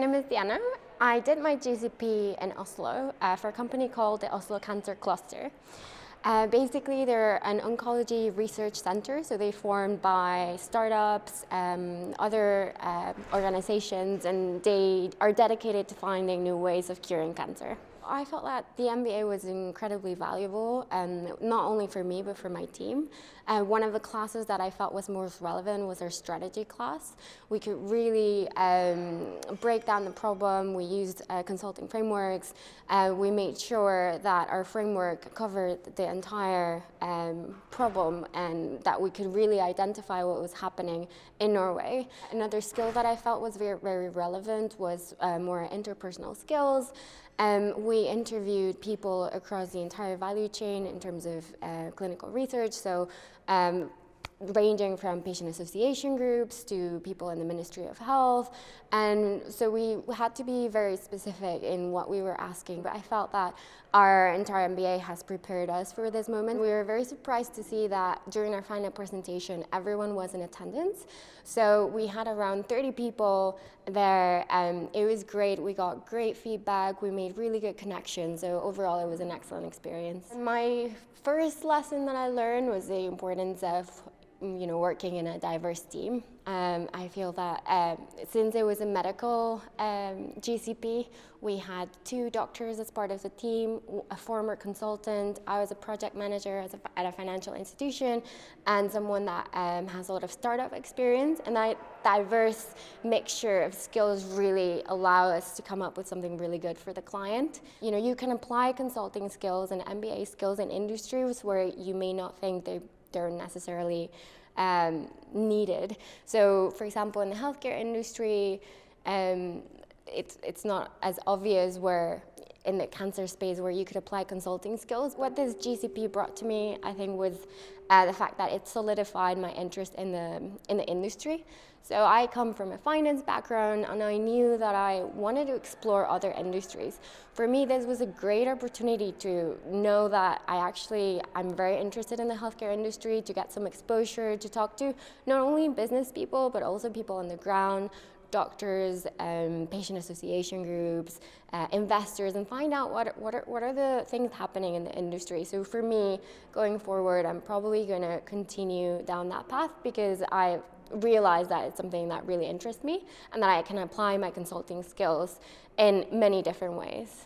name is Diana. I did my GCP in Oslo for a company called the Oslo Cancer Cluster. Basically, they're an oncology research center, so they're formed by startups, other organizations, and they are dedicated to finding new ways of curing cancer. I felt that the MBA was incredibly valuable, not only for me, but for my team. One of the classes that I felt was most relevant was our strategy class. We could really break down the problem. We used consulting frameworks. We made sure that our framework covered the entire problem and that we could really identify what was happening in Norway. Another skill that I felt was very, very relevant was more interpersonal skills. We interviewed people across the entire value chain in terms of clinical research, so ranging from patient association groups to people in the Ministry of Health. And so we had to be very specific in what we were asking, but I felt that our entire MBA has prepared us for this moment. We were very surprised to see that during our final presentation, everyone was in attendance. So we had around 30 people there, and it was great. We got great feedback. We made really good connections. So overall, it was an excellent experience. My first lesson that I learned was the importance of working in a diverse team. I feel that since it was a medical GCP, we had 2 doctors as part of the team, a former consultant, I was a project manager at a financial institution, and someone that has a lot of startup experience. And that diverse mixture of skills really allow us to come up with something really good for the client. You can apply consulting skills and MBA skills in industries where you may not think they're necessarily needed. So, for example, in the healthcare industry, it's not as obvious where in the cancer space where you could apply consulting skills. What this GCP brought to me, I think, was the fact that it solidified my interest in the industry. So I come from a finance background, and I knew that I wanted to explore other industries. For me, this was a great opportunity to know that I'm very interested in the healthcare industry, to get some exposure, to talk to not only business people, but also people on the ground, doctors, patient association groups, investors, and find out what are the things happening in the industry. So for me, going forward, I'm probably going to continue down that path because I realize that it's something that really interests me and that I can apply my consulting skills in many different ways.